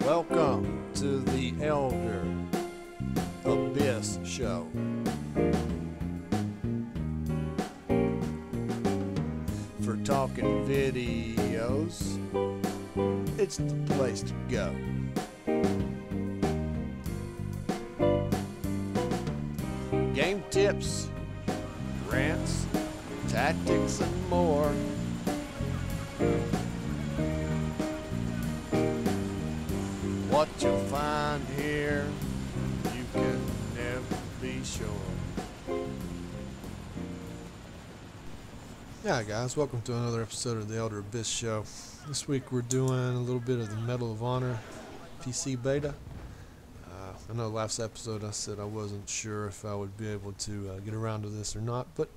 Welcome to the ElderAbyss show. For talking videos, it's the place to go. Game tips, rants, tactics, and more. What you'll find here, you can never be sure. Yeah, guys, welcome to another episode of the ElderAbyss show. This week we're doing a little bit of the Medal of Honor PC beta. I know last episode I said I wasn't sure if I would be able to get around to this or not, but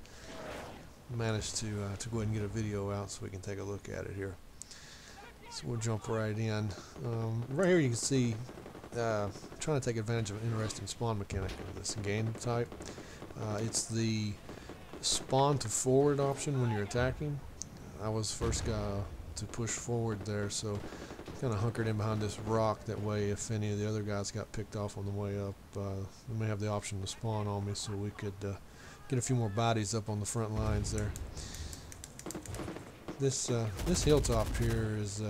managed to go ahead and get a video out so we can take a look at it here. So we'll jump right in. Right here you can see trying to take advantage of an interesting spawn mechanic of this game type. It's the spawn to forward option when you're attacking. I was the first guy to push forward there, so kind of hunkered in behind this rock. That way, if any of the other guys got picked off on the way up, they may have the option to spawn on me, so we could get a few more bodies up on the front lines there. This hilltop here is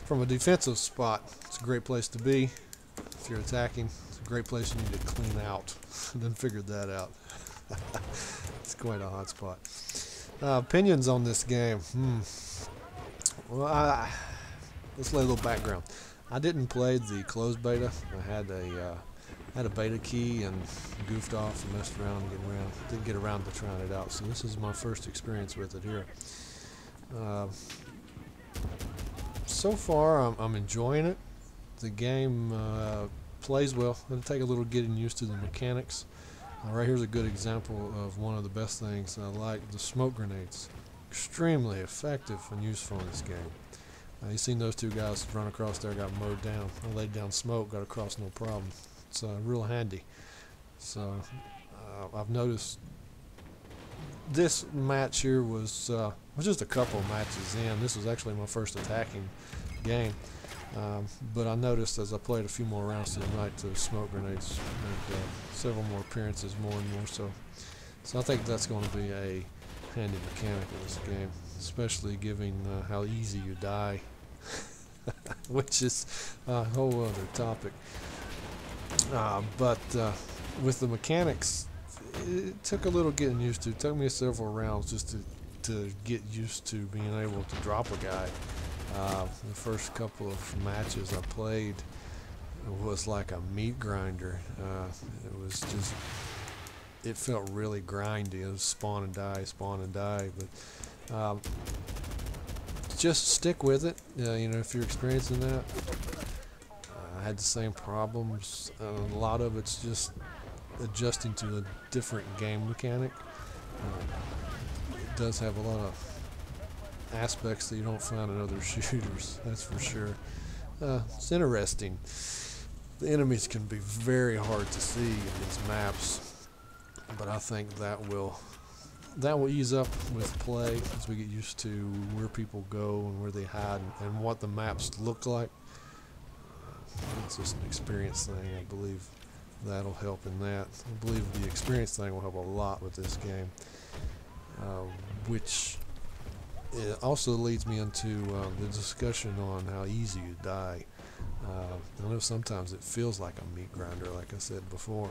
from a defensive spot. It's a great place to be if you're attacking. It's a great place you need to clean out. I done figured that out. It's quite a hot spot. Opinions on this game. Well, let's lay a little background. I didn't play the closed beta. I had a beta key and goofed off and messed around and didn't get around to trying it out. So this is my first experience with it here. So far I'm enjoying it. The game plays well. It'll take a little getting used to the mechanics. Right here's a good example of one of the best things I like: the smoke grenades. Extremely effective and useful in this game. You seen those two guys run across there, got mowed down. I laid down smoke, got across no problem. It's real handy. So I've noticed this match here was just a couple of matches in. This was actually my first attacking game, but I noticed as I played a few more rounds tonight, the smoke grenades made several more appearances, more and more so. So I think that's going to be a handy mechanic in this game, especially given how easy you die, which is a whole other topic. But with the mechanics, it took a little getting used to. It took me several rounds just to get used to being able to drop a guy. The first couple of matches I played was like a meat grinder. It was just, it felt really grindy. It was spawn and die. But just stick with it. You know, if you're experiencing that. I had the same problems. A lot of it's just adjusting to a different game mechanic. It does have a lot of aspects that you don't find in other shooters, that's for sure. It's interesting. The enemies can be very hard to see in these maps, but I think that will ease up with play as we get used to where people go and where they hide and what the maps look like. It's just an experience thing. I believe that'll help in that. I believe the experience thing will help a lot with this game, which it also leads me into the discussion on how easy you die. I know sometimes it feels like a meat grinder, like I said before,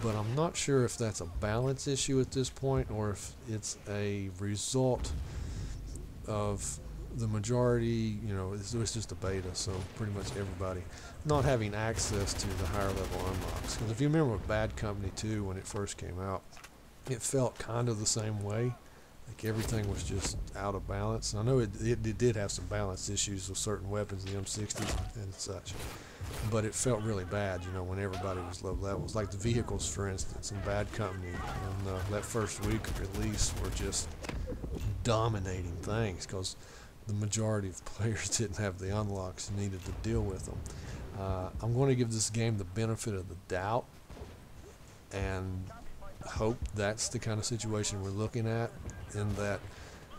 but I'm not sure if that's a balance issue at this point or if it's a result of the majority, you know, it's just a beta, so pretty much everybody not having access to the higher level unlocks. Because if you remember with Bad Company 2 when it first came out, it felt kind of the same way. Like everything was just out of balance. I know it did have some balance issues with certain weapons, the M60s and such, but it felt really bad, you know, when everybody was low levels. Like the vehicles, for instance, in Bad Company, and that first week of release were just dominating things because the majority of players didn't have the unlocks needed to deal with them. I'm going to give this game the benefit of the doubt and hope that's the kind of situation we're looking at, in that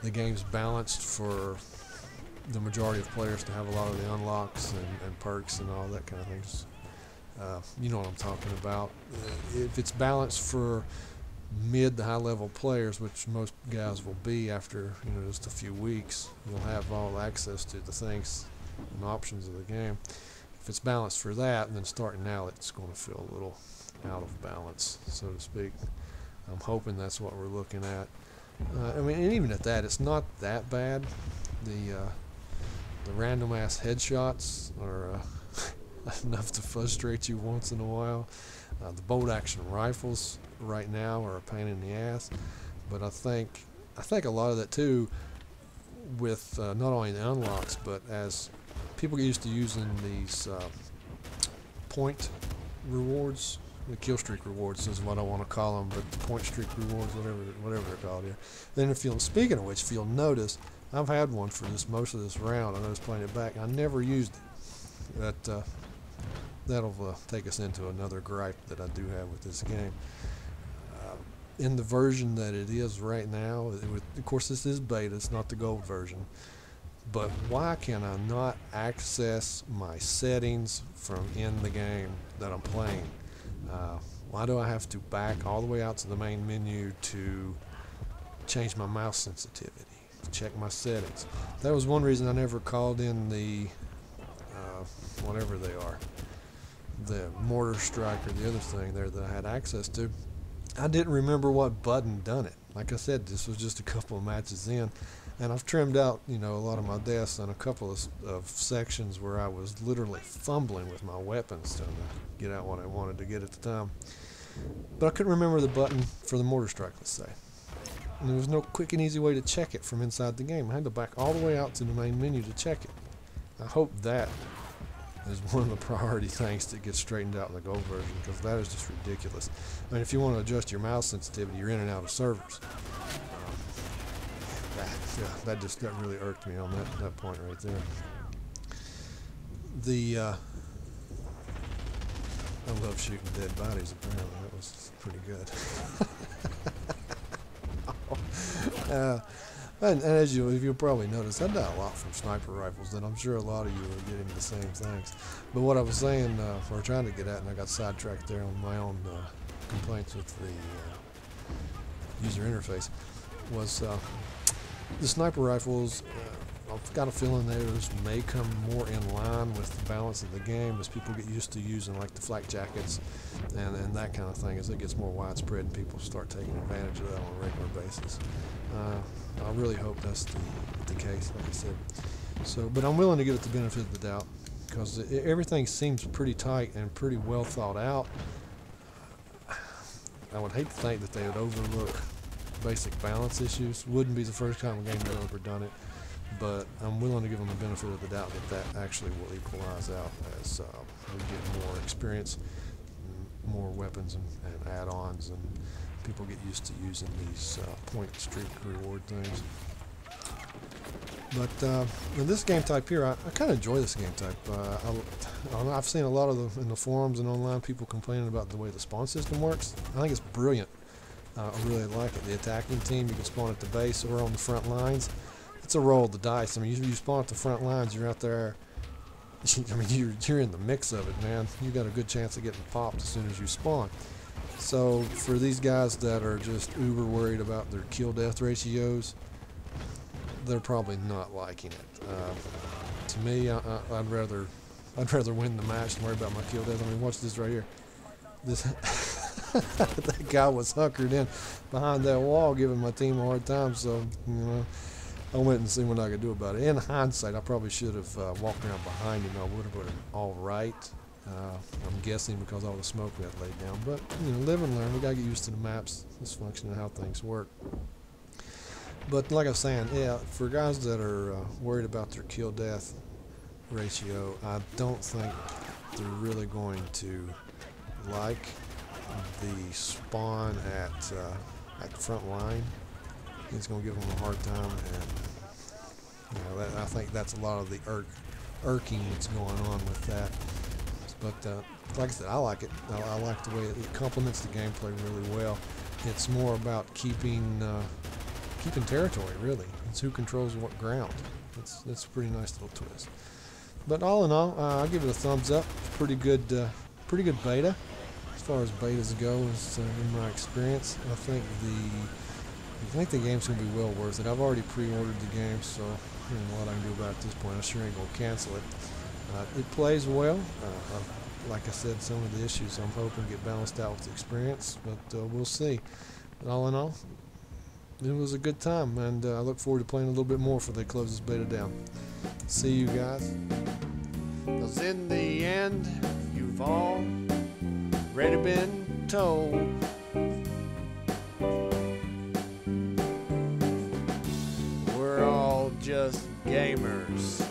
the game's balanced for the majority of players to have a lot of the unlocks and perks and all that kind of things. You know what I'm talking about. If it's balanced for mid to high level players, which most guys will be after just a few weeks, you'll have all access to the things and options of the game. If it's balanced for that, and then starting out, it's going to feel a little out of balance, so to speak. I'm hoping that's what we're looking at. I mean, and even at that, it's not that bad. The random ass headshots are enough to frustrate you once in a while. The bolt action rifles right now are a pain in the ass, but I think a lot of that too, with not only the unlocks, but as people get used to using these point rewards, the kill streak rewards is what I want to call them, but the point streak rewards, whatever they're called here. Then speaking of which, if you'll notice, I've had one for most of this round. I was playing it back. I never used it. But that'll take us into another gripe that I do have with this game. In the version that it is right now, of course this is beta, it's not the gold version, but why can I not access my settings from in the game that I'm playing? Why do I have to back all the way out to the main menu to change my mouse sensitivity, to check my settings? That was one reason I never called in the whatever they are, the mortar strike or the other thing there that I had access to. I didn't remember what button done it. Like I said, this was just a couple of matches in, and I've trimmed out a lot of my deaths on a couple of sections where I was literally fumbling with my weapons trying to get out what I wanted to get at the time. But I couldn't remember the button for the mortar strike, let's say. And there was no quick and easy way to check it from inside the game. I had to back all the way out to the main menu to check it. I hope that is one of the priority things that gets straightened out in the gold version, because that is just ridiculous. I mean, if you want to adjust your mouse sensitivity, you're in and out of servers. That really irked me on that point right there. I love shooting dead bodies, apparently. That was pretty good. And as you'll probably notice, I die a lot from sniper rifles, and I'm sure a lot of you are getting the same things. But what I was saying, or trying to get at, and I got sidetracked there on my own complaints with the user interface, was the sniper rifles. I've got a feeling those may come more in line with the balance of the game as people get used to using like the flak jackets and that kind of thing, as it gets more widespread and people start taking advantage of that on a regular basis. I really hope that's the case, like I said. So, but I'm willing to give it the benefit of the doubt, because everything seems pretty tight and pretty well thought out. I would hate to think that they would overlook basic balance issues. Wouldn't be the first time a game had ever done it, but I'm willing to give them the benefit of the doubt that actually will equalize out as we get more experience, more weapons and add-ons, and people get used to using these point streak reward things. But in this game type here, I kind of enjoy this game type. I've seen a lot of in the forums and online people complaining about the way the spawn system works. I think it's brilliant. I really like it. The attacking team, you can spawn at the base or on the front lines. It's a roll of the dice. I mean, you spawn at the front lines, you're out there. I mean, you're in the mix of it, man. You got a good chance of getting popped as soon as you spawn. So for these guys that are just uber worried about their kill-death ratios, they're probably not liking it. To me, I'd rather win the match than worry about my kill-death. I mean, watch this right here. This that guy was hunkered in behind that wall, giving my team a hard time. So I went and seen what I could do about it. In hindsight, I probably should have walked around behind him. I would have been all right. I'm guessing because all the smoke we had laid down. But live and learn. We gotta get used to the maps, this function, and how things work. But like I was saying, yeah, for guys that are worried about their kill-death ratio, I don't think they're really going to like the spawn at the front line. It's going to give them a hard time, and I think that's a lot of the irking that's going on with that. But like I said, I like it. I like the way it complements the gameplay really well. It's more about keeping territory, really. It's who controls what ground. It's a pretty nice little twist. But all in all, I'll give it a thumbs up. Pretty good beta as far as betas go, in my experience. I think the game's gonna be well worth it. I've already pre-ordered the game, so there ain't a lot I can do about it at this point. I sure ain't gonna cancel it. It plays well. Like I said, some of the issues I'm hoping get balanced out with the experience, but we'll see. But all in all, it was a good time, and I look forward to playing a little bit more before they close this beta down. See you guys. 'Cause in the end, you've already been told. We're all just gamers.